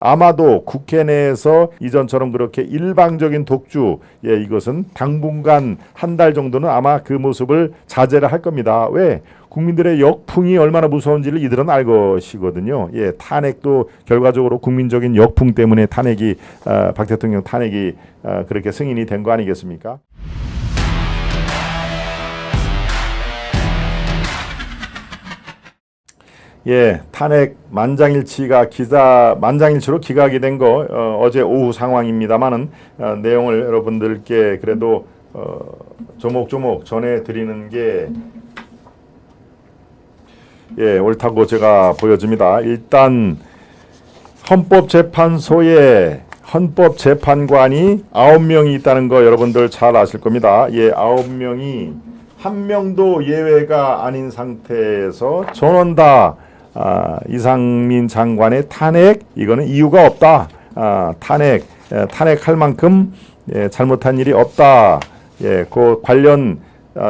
아마도 국회 내에서 이전처럼 그렇게 일방적인 독주, 이것은 당분간 한 달 정도는 아마 그 모습을 자제를 할 겁니다. 왜? 국민들의 역풍이 얼마나 무서운지를 이들은 알 것이거든요. 탄핵도 결과적으로 국민적인 역풍 때문에 박 대통령 탄핵이 그렇게 승인이 된 거 아니겠습니까? 탄핵 만장일치로 기각이 된 거 어제 오후 상황입니다만은 내용을 여러분들께 그래도 조목조목 전해드리는 게 옳다고 제가 보여집니다. 일단 헌법재판소에 헌법재판관이 9명이 있다는 거 여러분들 잘 아실 겁니다. 9명이 한 명도 예외가 아닌 상태에서 전원 다 이상민 장관의 탄핵, 이거는 이유가 없다. 탄핵할 만큼 잘못한 일이 없다. 그 관련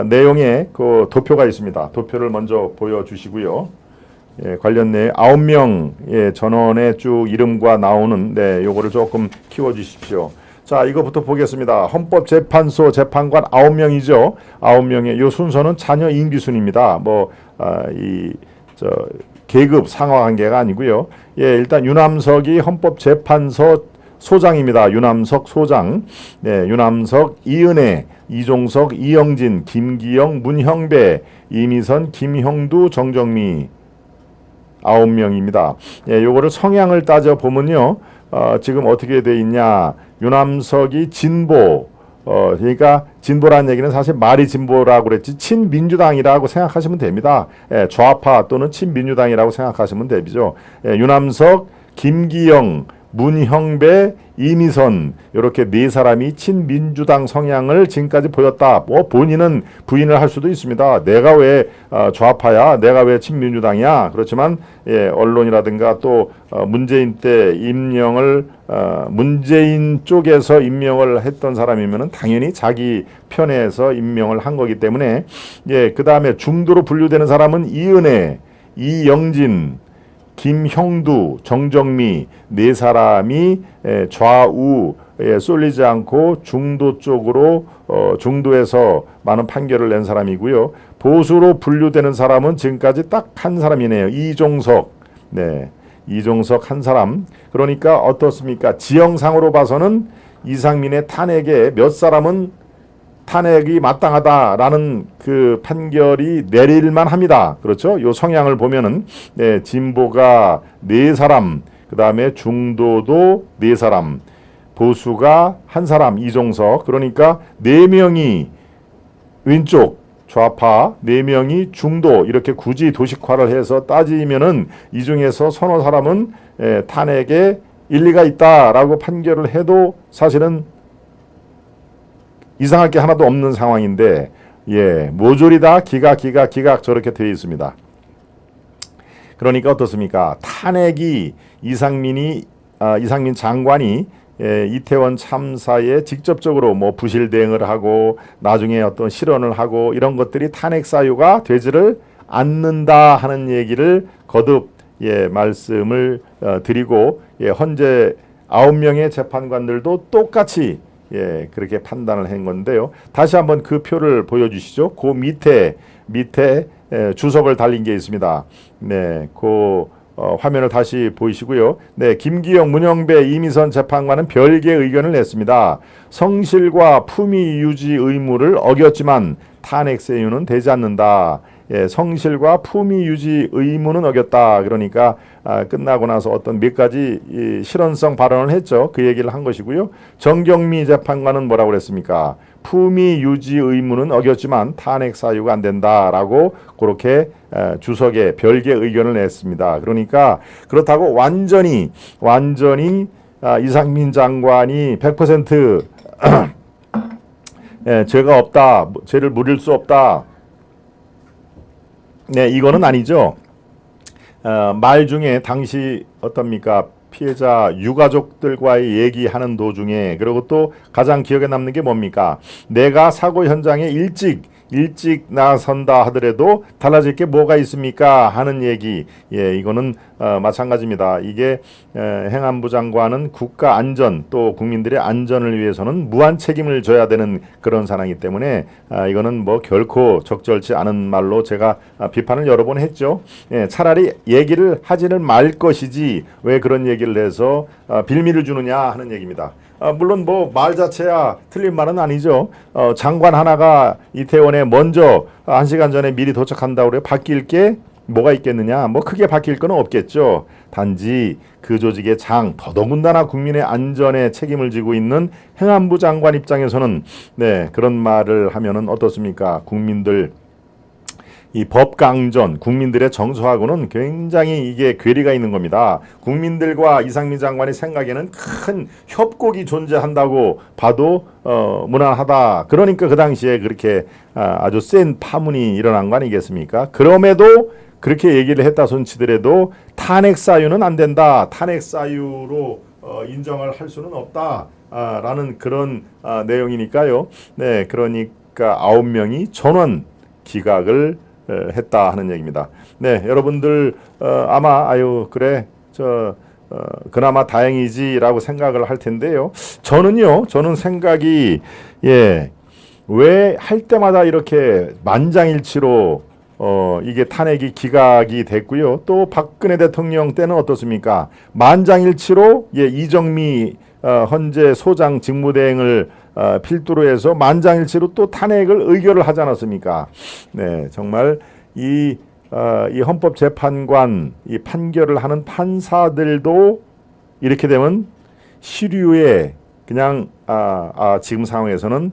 내용에 그 도표가 있습니다. 도표를 먼저 보여주시고요. 관련 내 9명 전원의 쭉 이름과 나오는 요거를 조금 키워주십시오. 자, 이거부터 보겠습니다. 헌법재판소 재판관 9명이죠. 9명의 요 순서는 자녀 임기순입니다. 계급 상하 관계가 아니고요. 일단 유남석이 헌법재판소 소장입니다. 유남석 소장. 유남석, 이은혜, 이종석, 이영진, 김기영, 문형배, 이미선, 김형두, 정정미 9명입니다. 요거를 성향을 따져 보면요. 지금 어떻게 돼 있냐? 유남석이 진보, 그러니까 진보라는 얘기는 사실 말이 진보라고 그랬지 친민주당이라고 생각하시면 됩니다. 좌파 또는 친민주당이라고 생각하시면 되죠. 유남석, 김기영, 문형배, 이미선 이렇게 네 사람이 친민주당 성향을 지금까지 보였다. 본인은 부인을 할 수도 있습니다. 내가 왜 좌파야? 내가 왜 친민주당이야? 그렇지만 언론이라든가 또 문재인 때 문재인 쪽에서 임명을 했던 사람이면은 당연히 자기 편에서 임명을 한 거기 때문에 그 다음에 중도로 분류되는 사람은 이은혜, 이영진, 김형두, 정정미 네 사람이 좌우에 쏠리지 않고 중도 쪽으로 중도에서 많은 판결을 낸 사람이고요. 보수로 분류되는 사람은 지금까지 딱 한 사람이네요. 이종석. 이종석 한 사람. 그러니까 어떻습니까? 지형상으로 봐서는 이상민의 탄핵에 몇 사람은 탄핵이 마땅하다라는 그 판결이 내릴만 합니다. 그렇죠? 요 성향을 보면은 진보가 4사람, 그 다음에 중도도 4사람, 보수가 1사람, 이종석. 그러니까 4명이 왼쪽 좌파, 4명이 중도, 이렇게 굳이 도식화를 해서 따지면은 이 중에서 서너 사람은 탄핵에 일리가 있다라고 판결을 해도 사실은 이상할 게 하나도 없는 상황인데 모조리 다 기각 저렇게 되어 있습니다. 그러니까 어떻습니까? 탄핵이 이상민 장관이 이태원 참사에 직접적으로 부실 대응을 하고 나중에 어떤 실언을 하고 이런 것들이 탄핵 사유가 되지를 않는다 하는 얘기를 거듭 말씀을 드리고 현재 9명의 재판관들도 똑같이 그렇게 판단을 한 건데요. 다시 한번 그 표를 보여주시죠. 그 밑에 주석을 달린 게 있습니다. 그 화면을 다시 보이시고요. 김기영, 문형배, 이미선 재판관은 별개의 의견을 냈습니다. 성실과 품위 유지 의무를 어겼지만 탄핵 사유는 되지 않는다. 성실과 품위 유지 의무는 어겼다. 그러니까 끝나고 나서 어떤 몇 가지 실언성 발언을 했죠. 그 얘기를 한 것이고요. 정경미 재판관은 뭐라고 그랬습니까? 품위 유지 의무는 어겼지만 탄핵 사유가 안 된다라고 그렇게 주석에 별개 의견을 냈습니다. 그러니까 그렇다고 완전히 이상민 장관이 100% 죄가 없다, 죄를 물을 수 없다. 이거는 아니죠. 말 중에 당시 어떻습니까? 피해자 유가족들과의 얘기하는 도중에 그리고 또 가장 기억에 남는 게 뭡니까? 내가 사고 현장에 일찍 나선다 하더라도 달라질 게 뭐가 있습니까? 하는 얘기. 이거는 마찬가지입니다. 이게 행안부 장관은 국가 안전 또 국민들의 안전을 위해서는 무한 책임을 져야 되는 그런 사람이기 때문에 이거는 뭐 결코 적절치 않은 말로 제가 비판을 여러 번 했죠. 예, 차라리 얘기를 하지를 말 것이지 왜 그런 얘기를 해서 빌미를 주느냐 하는 얘기입니다. 물론 뭐 말 자체야 틀린 말은 아니죠. 장관 하나가 이태원에 먼저 1시간 전에 미리 도착한다고 그래 바뀔 게 뭐가 있겠느냐? 뭐 크게 바뀔 건 없겠죠. 단지 그 조직의 장, 더더군다나 국민의 안전에 책임을 지고 있는 행안부 장관 입장에서는 그런 말을 하면은 어떻습니까? 국민들 이 법강전, 국민들의 정서하고는 굉장히 이게 괴리가 있는 겁니다. 국민들과 이상민 장관의 생각에는 큰 협곡이 존재한다고 봐도 무난하다. 그러니까 그 당시에 그렇게 아주 센 파문이 일어난 거 아니겠습니까? 그럼에도 그렇게 얘기를 했다 손치더라도 탄핵 사유는 안 된다. 탄핵 사유로 인정을 할 수는 없다. 라는 그런 내용이니까요. 네, 그러니까 9명이 전원 기각을 했다 하는 얘기입니다. 네, 여러분들 아마 아유 그래 그나마 다행이지라고 생각을 할 텐데요. 저는 생각이 왜 할 때마다 이렇게 만장일치로 이게 탄핵이 기각이 됐고요. 또 박근혜 대통령 때는 어떻습니까? 만장일치로 이정미 헌재 소장 직무대행을 필두로 해서 만장일치로 또 탄핵을 의결을 하지 않았습니까? 네, 정말 이 헌법재판관 이 판결을 하는 판사들도 이렇게 되면 시류에 그냥 지금 상황에서는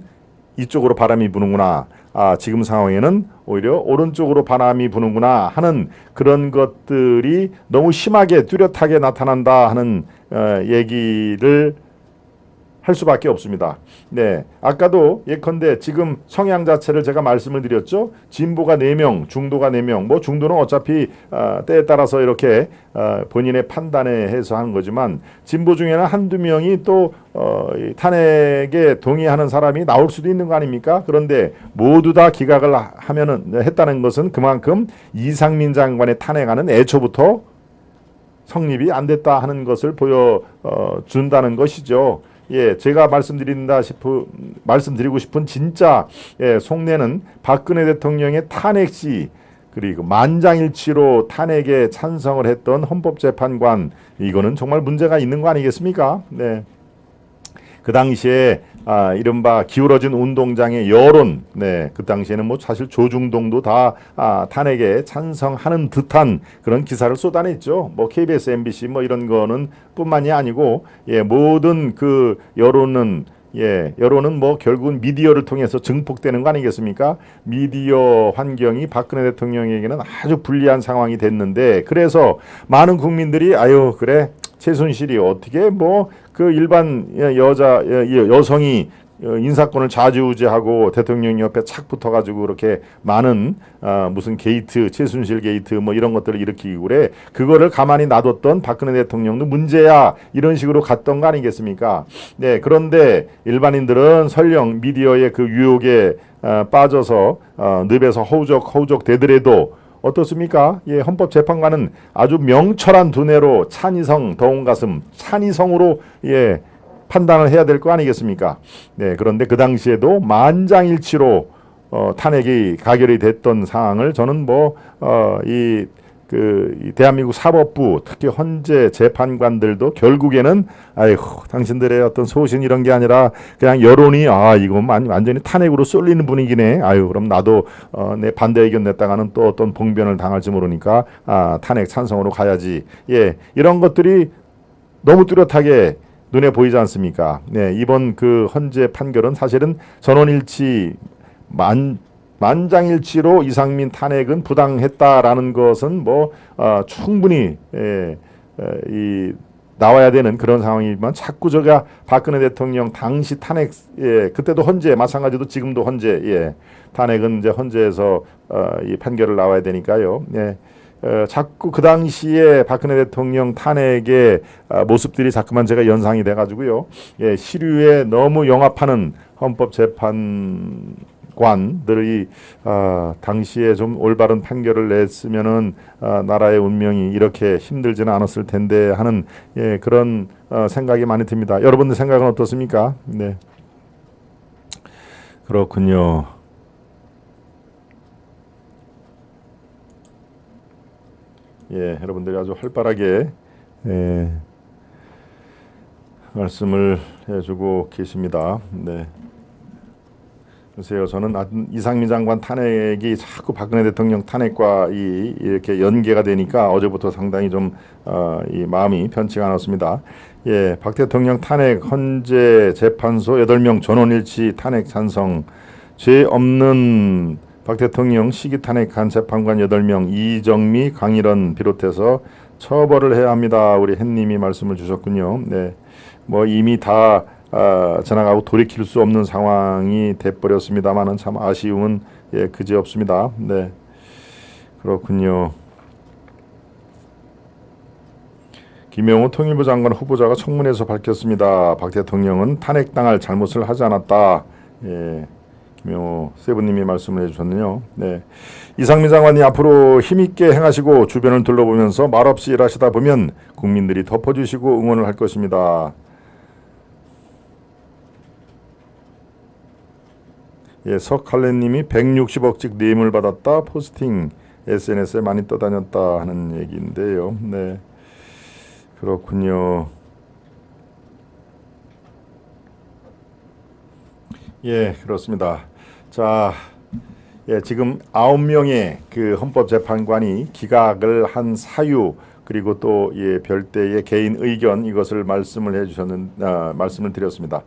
이쪽으로 바람이 부는구나. 지금 상황에는 오히려 오른쪽으로 바람이 부는구나 하는 그런 것들이 너무 심하게 뚜렷하게 나타난다 하는 얘기를 할 수밖에 없습니다. 네, 아까도 예컨대 지금 성향 자체를 제가 말씀을 드렸죠. 진보가 4명, 중도가 4명. 뭐 중도는 어차피 때에 따라서 이렇게 본인의 판단에 해서 하는 거지만 진보 중에는 한두 명이 또 탄핵에 동의하는 사람이 나올 수도 있는 거 아닙니까? 그런데 모두 다 기각을 했다는 것은 그만큼 이상민 장관의 탄핵안은 애초부터 성립이 안 됐다 하는 것을 보여준다는 것이죠. 제가 말씀드리고 싶은 진짜 속내는 박근혜 대통령의 탄핵 시 그리고 만장일치로 탄핵에 찬성을 했던 헌법재판관 이거는 정말 문제가 있는 거 아니겠습니까? 네. 그 당시에 이른바 기울어진 운동장의 여론, 그 당시에는 뭐 사실 조중동도 다 탄핵에 찬성하는 듯한 그런 기사를 쏟아냈죠. 뭐 KBS, MBC 뭐 이런 거는 뿐만이 아니고 모든 그 여론은 뭐 결국은 미디어를 통해서 증폭되는 거 아니겠습니까? 미디어 환경이 박근혜 대통령에게는 아주 불리한 상황이 됐는데 그래서 많은 국민들이 아유 그래 최순실이 어떻게 뭐 그 일반 여성이 인사권을 좌지우지하고 대통령 옆에 착 붙어가지고 그렇게 많은 무슨 게이트, 최순실 게이트 뭐 이런 것들을 일으키고 그래. 그거를 가만히 놔뒀던 박근혜 대통령도 문제야. 이런 식으로 갔던 거 아니겠습니까? 네, 그런데 일반인들은 설령 미디어의 그 유혹에 빠져서 늪에서 허우적 되더라도 어떻습니까? 헌법재판관은 아주 명철한 두뇌로 찬이성, 더운 가슴, 찬이성으로 판단을 해야 될 거 아니겠습니까? 네, 그런데 그 당시에도 만장일치로 탄핵이 가결이 됐던 상황을 저는 이 대한민국 사법부 특히 헌재 재판관들도 결국에는 아이고 당신들의 어떤 소신 이런 게 아니라 그냥 여론이 이거 완전히 탄핵으로 쏠리는 분위기네. 아유 그럼 나도 내 반대 의견 냈다가는 또 어떤 봉변을 당할지 모르니까 탄핵 찬성으로 가야지. 이런 것들이 너무 뚜렷하게 눈에 보이지 않습니까? 네, 이번 그 헌재 판결은 사실은 전원일치 만장일치로 이상민 탄핵은 부당했다라는 것은 충분히 나와야 되는 그런 상황이지만 자꾸 제가 박근혜 대통령 당시 탄핵 그때도 헌재 마찬가지로 지금도 헌재 탄핵은 이제 헌재에서 이 판결을 나와야 되니까요. 자꾸 그 당시에 박근혜 대통령 탄핵의 모습들이 자꾸만 제가 연상이 돼가지고요. 시류에 너무 영합하는 헌법재판관들이 관들이 당시에 좀 올바른 판결을 냈으면은 나라의 운명이 이렇게 힘들지는 않았을 텐데 하는 그런 생각이 많이 듭니다. 여러분들 생각은 어떻습니까? 네, 그렇군요. 여러분들이 아주 활발하게 말씀을 해주고 계십니다. 네. 글쎄요, 저는 이상민 장관 탄핵이 자꾸 박근혜 대통령 탄핵과 이렇게 연계가 되니까 어제부터 상당히 좀 이 마음이 편치가 않았습니다. 박 대통령 탄핵 헌재 재판소 8명 전원일치 탄핵 찬성, 죄 없는 박 대통령 시기 탄핵한 재판관 8명 이정미, 강일원 비롯해서 처벌을 해야 합니다. 우리 햇님이 말씀을 주셨군요. 네, 뭐 이미 다 지나가고 돌이킬 수 없는 상황이 돼버렸습니다만은 참 아쉬움은 그지없습니다. 네, 그렇군요. 김영호 통일부 장관 후보자가 청문회에서 밝혔습니다. 박 대통령은 탄핵당할 잘못을 하지 않았다. 김영호 세부님이 말씀을 해주셨네요. 네, 이상민 장관이 앞으로 힘있게 행하시고 주변을 둘러보면서 말없이 일하시다 보면 국민들이 덮어주시고 응원을 할 것입니다. 석할래님이 160억씩 뇌물 받았다 포스팅 SNS에 많이 떠다녔다 하는 얘기인데요. 네, 그렇군요. 그렇습니다. 자, 지금 9명의 그 헌법재판관이 기각을 한 사유 그리고 또 별도의 개인 의견 이것을 말씀을 말씀을 드렸습니다.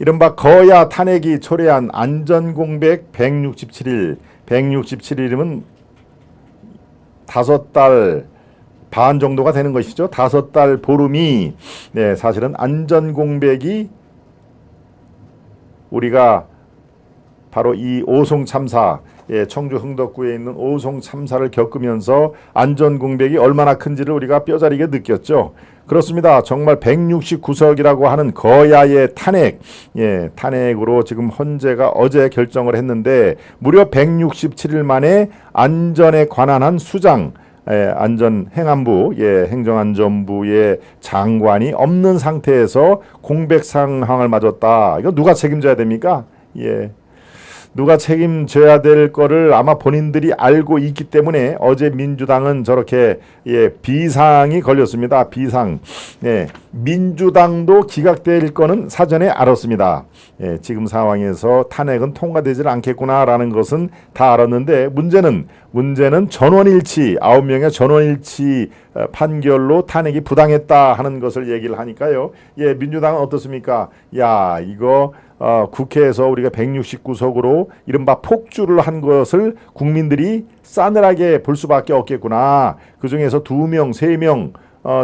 이른바 거야 탄핵이 초래한 안전공백 167일, 167일이면 5달 반 정도가 되는 것이죠. 5달 보름이 사실은 안전공백이 우리가 바로 이 오송 참사, 청주 흥덕구에 있는 오송 참사를 겪으면서 안전공백이 얼마나 큰지를 우리가 뼈저리게 느꼈죠. 그렇습니다. 정말 169석이라고 하는 거야의 탄핵, 탄핵으로 지금 헌재가 어제 결정을 했는데 무려 167일 만에 안전에 관한 한 수장, 안전행안부, 행정안전부의 장관이 없는 상태에서 공백 상황을 맞았다. 이거 누가 책임져야 됩니까? 누가 책임져야 될 거를 아마 본인들이 알고 있기 때문에 어제 민주당은 저렇게 비상이 걸렸습니다. 비상. 민주당도 기각될 거는 사전에 알았습니다. 지금 상황에서 탄핵은 통과되질 않겠구나라는 것은 다 알았는데 문제는 전원일치 9명의 전원일치 판결로 탄핵이 부당했다 하는 것을 얘기를 하니까요. 민주당은 어떻습니까? 이거 국회에서 우리가 169석으로 이른바 폭주를 한 것을 국민들이 싸늘하게 볼 수밖에 없겠구나. 그중에서 2명, 3명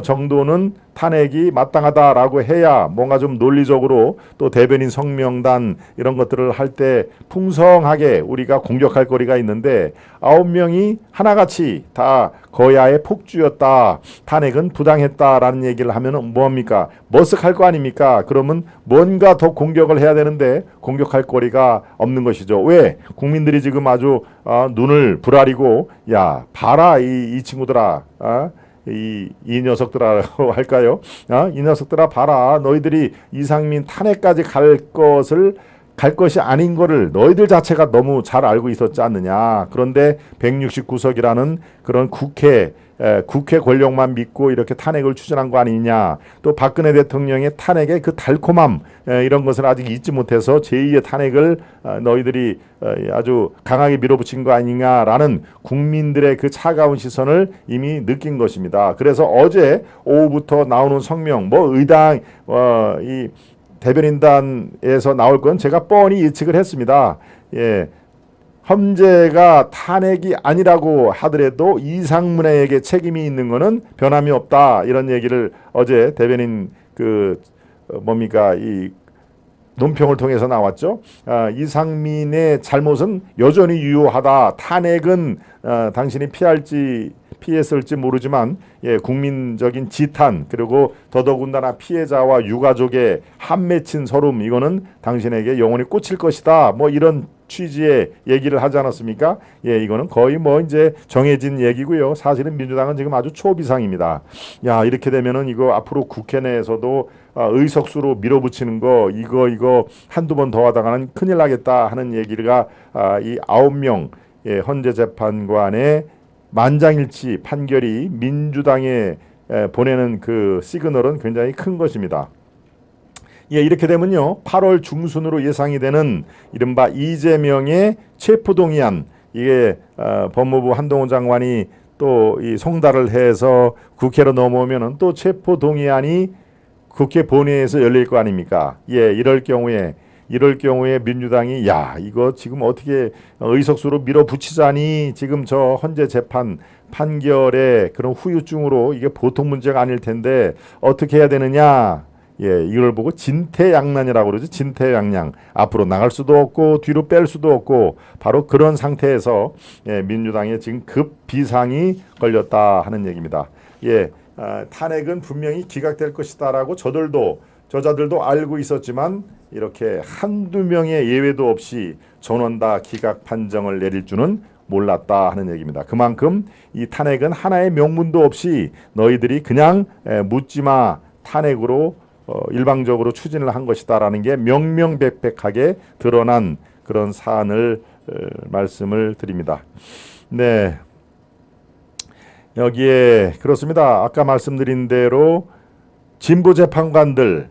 정도는 탄핵이 마땅하다라고 해야 뭔가 좀 논리적으로 또 대변인 성명단 이런 것들을 할 때 풍성하게 우리가 공격할 거리가 있는데 9명이 하나같이 다 거야의 폭주였다. 탄핵은 부당했다라는 얘기를 하면 뭐합니까? 머쓱할 거 아닙니까? 그러면 뭔가 더 공격을 해야 되는데 공격할 거리가 없는 것이죠. 왜? 국민들이 지금 아주 눈을 부라리고 봐라 이 친구들아. 이 녀석들아라고 할까요? 이 녀석들아 봐라. 너희들이 이상민 탄핵까지 갈 것이 아닌 거를 너희들 자체가 너무 잘 알고 있었지 않느냐. 그런데 169석이라는 그런 국회 권력만 믿고 이렇게 탄핵을 추진한 거 아니냐. 또 박근혜 대통령의 탄핵의 그 달콤함 이런 것을 아직 잊지 못해서 제2의 탄핵을 너희들이 아주 강하게 밀어붙인 거 아니냐라는 국민들의 그 차가운 시선을 이미 느낀 것입니다. 그래서 어제 오후부터 나오는 성명 의당 이 대변인단에서 나올 건 제가 뻔히 예측을 했습니다. 헌재가 탄핵이 아니라고 하더라도 이상문에게 책임이 있는 것은 변함이 없다. 이런 얘기를 어제 대변인 이 논평을 통해서 나왔죠. 이상민의 잘못은 여전히 유효하다. 탄핵은 당신이 피했을지 모르지만 국민적인 지탄 그리고 더더군다나 피해자와 유가족의 한 맺힌 서름 이거는 당신에게 영원히 꽂힐 것이다. 뭐 이런 취지의 얘기를 하지 않았습니까? 이거는 거의 뭐 이제 정해진 얘기고요. 사실은 민주당은 지금 아주 초비상입니다. 야, 이렇게 되면은 이거 앞으로 국회 내에서도 의석수로 밀어붙이는 거 이거 한두 번 더 하다가는 큰일 나겠다 하는 얘기가 이 9명 헌재 재판관의 만장일치 판결이 민주당에 보내는 그 시그널은 굉장히 큰 것입니다. 이렇게 되면요 8월 중순으로 예상이 되는 이른바 이재명의 체포동의안 이게 법무부 한동훈 장관이 또 이 송달을 해서 국회로 넘어오면은 또 체포동의안이 국회 본회의에서 열릴 거 아닙니까? 이럴 경우에 민주당이 야 이거 지금 어떻게 의석수로 밀어붙이자니 지금 저 헌재 재판 판결의 그런 후유증으로 이게 보통 문제가 아닐 텐데 어떻게 해야 되느냐? 이걸 보고 진퇴양난이라고 그러죠. 진퇴양난. 앞으로 나갈 수도 없고 뒤로 뺄 수도 없고 바로 그런 상태에서 민주당에 지금 급 비상이 걸렸다 하는 얘기입니다. 탄핵은 분명히 기각될 것이다라고 저자들도 알고 있었지만 이렇게 한두 명의 예외도 없이 전원 다 기각 판정을 내릴 줄은 몰랐다 하는 얘기입니다. 그만큼 이 탄핵은 하나의 명분도 없이 너희들이 그냥 묻지마 탄핵으로 일방적으로 추진을 한 것이다라는 게 명명백백하게 드러난 그런 사안을 말씀을 드립니다. 네, 여기에 그렇습니다. 아까 말씀드린 대로 진보 재판관들이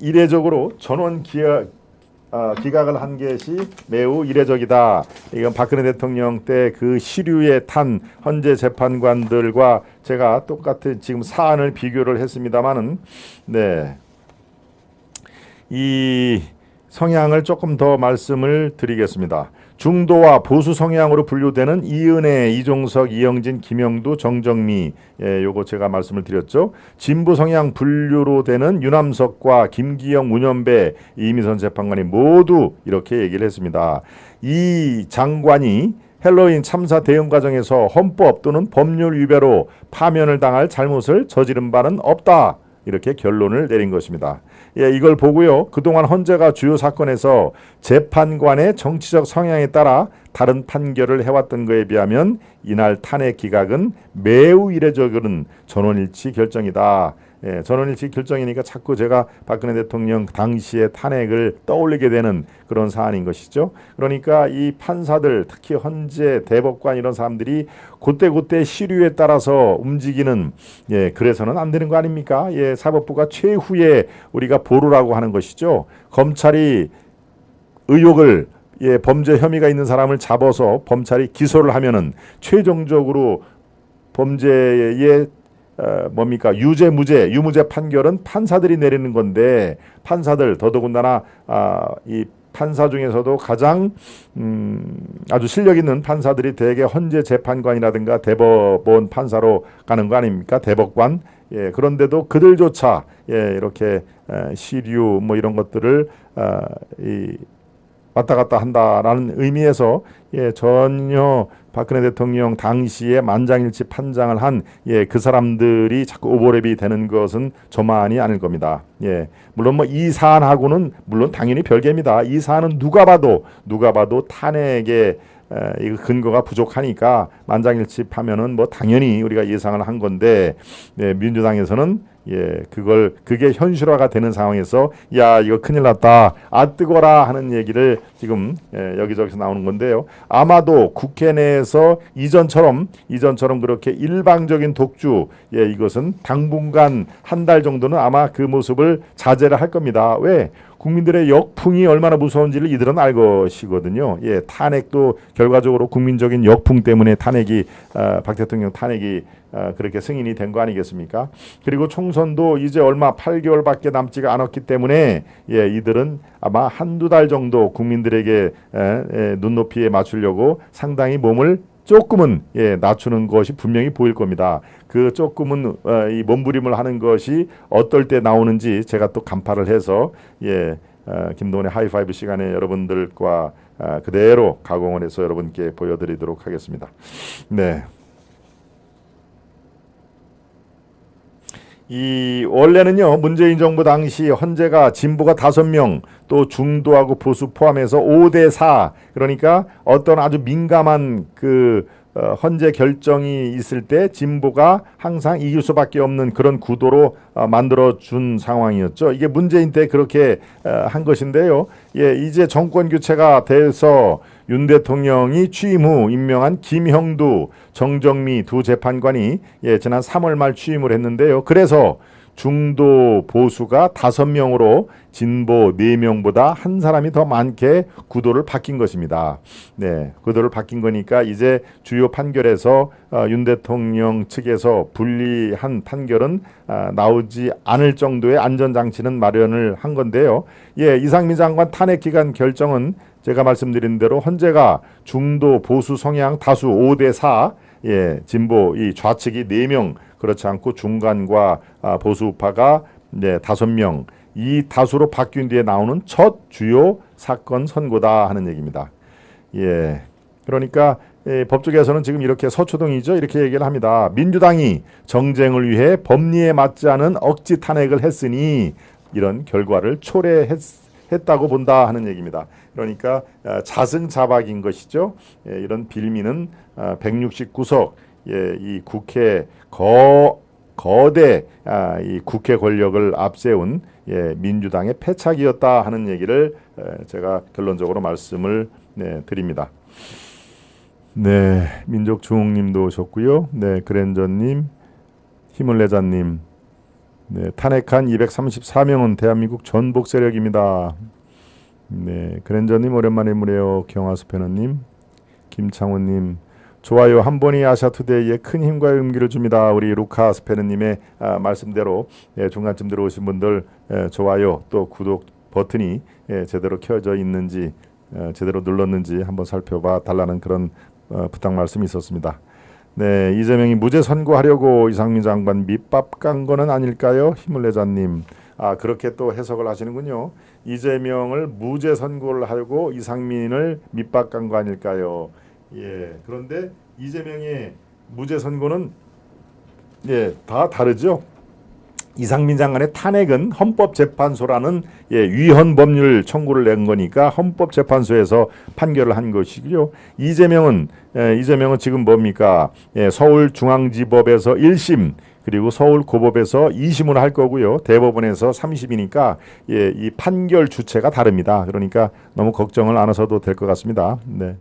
이례적으로 전원 기각을 한 것이 매우 이례적이다. 이건 박근혜 대통령 때 그 시류에 탄 헌재 재판관들과 제가 똑같은 지금 사안을 비교를 했습니다마는 이 성향을 조금 더 말씀을 드리겠습니다. 중도와 보수 성향으로 분류되는 이은혜, 이종석, 이영진, 김영두, 정정미 요거 제가 말씀을 드렸죠. 진보 성향 분류로 되는 유남석과 김기영, 문현배, 이미선 재판관이 모두 이렇게 얘기를 했습니다. 이 장관이 헬로윈 참사 대응 과정에서 헌법 또는 법률 위배로 파면을 당할 잘못을 저지른 바는 없다. 이렇게 결론을 내린 것입니다. 이걸 보고요. 그동안 헌재가 주요 사건에서 재판관의 정치적 성향에 따라 다른 판결을 해왔던 것에 비하면 이날 탄핵 기각은 매우 이례적인 전원일치 결정이다. 전원일치 결정이니까 자꾸 제가 박근혜 대통령 당시의 탄핵을 떠올리게 되는 그런 사안인 것이죠. 그러니까 이 판사들 특히 헌재 대법관 이런 사람들이 그때 시류에 따라서 움직이는 그래서는 안 되는 거 아닙니까? 사법부가 최후의 우리가 보루라고 하는 것이죠. 검찰이 의혹을 범죄 혐의가 있는 사람을 잡아서 검찰이 기소를 하면은 최종적으로 범죄의 유죄, 무죄, 유무죄 판결은 판사들이 내리는 건데 판사들 더더군다나 이 판사 중에서도 가장 아주 실력 있는 판사들이 대개 헌재 재판관이라든가 대법원 판사로 가는 거 아닙니까? 대법관. 그런데도 그들조차 이렇게 시류 뭐 이런 것들을 왔다 갔다 한다라는 의미에서 전혀 박근혜 대통령 당시에 만장일치 판장을 한 그 사람들이 자꾸 오버랩이 되는 것은 저만이 아닐 겁니다. 물론 뭐 이 사안하고는 물론 당연히 별개입니다. 이 사안은 누가 봐도 탄핵의 이 근거가 부족하니까 만장일치하면은 뭐 당연히 우리가 예상을 한 건데 민주당에서는 그게 현실화가 되는 상황에서 야 이거 큰일 났다 아 뜨거라 하는 얘기를 지금 여기저기서 나오는 건데요. 아마도 국회 내에서 이전처럼 그렇게 일방적인 독주 이것은 당분간 한 달 정도는 아마 그 모습을 자제를 할 겁니다. 왜? 국민들의 역풍이 얼마나 무서운지를 이들은 알 것이거든요. 탄핵도 결과적으로 국민적인 역풍 때문에 탄핵이 박 대통령 탄핵이 그렇게 승인이 된 거 아니겠습니까? 그리고 총선도 이제 얼마 8개월밖에 남지가 않았기 때문에 이들은 아마 한두 달 정도 국민들에게 눈높이에 맞추려고 상당히 몸을 조금은 낮추는 것이 분명히 보일 겁니다. 그 조금은 이 몸부림을 하는 것이 어떨 때 나오는지 제가 또 간파를 해서 김동훈의 하이파이브 시간에 여러분들과 그대로 가공을 해서 여러분께 보여드리도록 하겠습니다. 네. 이 원래는요 문재인 정부 당시 헌재가 진보가 5명 또 중도하고 보수 포함해서 5대4 그러니까 어떤 아주 민감한 그 헌재 결정이 있을 때 진보가 항상 이길 수밖에 없는 그런 구도로 만들어 준 상황이었죠. 이게 문재인 때 그렇게 한 것인데요. 예, 이제 정권 교체가 돼서 윤 대통령이 취임 후 임명한 김형두, 정정미 두 재판관이 지난 3월 말 취임을 했는데요. 그래서 중도 보수가 5명으로 진보 4명보다 한 사람이 더 많게 구도를 바뀐 것입니다. 네, 구도를 바뀐 거니까 이제 주요 판결에서 윤 대통령 측에서 불리한 판결은 나오지 않을 정도의 안전장치는 마련을 한 건데요. 예, 이상민 장관 탄핵 기간 결정은 제가 말씀드린 대로 헌재가 중도 보수 성향 다수 5대4 예, 진보 이 좌측이 4명 그렇지 않고 중간과 보수 우파가 5명 이 다수로 바뀐 뒤에 나오는 첫 주요 사건 선고다 하는 얘기입니다. 예, 그러니까 법조계에서는 지금 이렇게 서초동이죠 이렇게 얘기를 합니다. 민주당이 정쟁을 위해 법리에 맞지 않은 억지 탄핵을 했으니 이런 결과를 초래했다고 본다 하는 얘기입니다. 그러니까 자승자박인 것이죠. 예, 이런 빌미는 169석 이 국회 거대 이 국회 권력을 앞세운 민주당의 패착이었다 하는 얘기를 제가 결론적으로 말씀을 드립니다. 네, 민족중흥님도 오셨고요. 네, 그랜저님, 힘을내자님, 네, 탄핵한 234명은 대한민국 전복 세력입니다. 네, 그랜저님 오랜만에 무래요. 경화스패너님, 김창훈님. 좋아요 한 번이 아시아투데이에 큰 힘과 용기를 줍니다. 우리 루카 스페르님의 말씀대로 중간쯤 들어오신 분들 좋아요 또 구독 버튼이 제대로 켜져 있는지 제대로 눌렀는지 한번 살펴봐 달라는 그런 부탁 말씀이 있었습니다. 네, 이재명이 무죄 선고하려고 이상민 장관 밑밥 깐 거는 아닐까요? 힘을내자님. 그렇게 또 해석을 하시는군요. 이재명을 무죄 선고를 하려고 이상민을 밑밥 간 거 아닐까요? 예, 그런데 이재명의 무죄 선고는 다 다르죠. 이상민 장관의 탄핵은 헌법재판소라는 위헌 법률 청구를 낸 거니까 헌법재판소에서 판결을 한 것이고요. 이재명은 지금 뭡니까? 서울중앙지법에서 1심 그리고 서울고법에서 2심을 할 거고요. 대법원에서 3심이니까 이 판결 주체가 다릅니다. 그러니까 너무 걱정을 안 하셔도 될 것 같습니다. 네.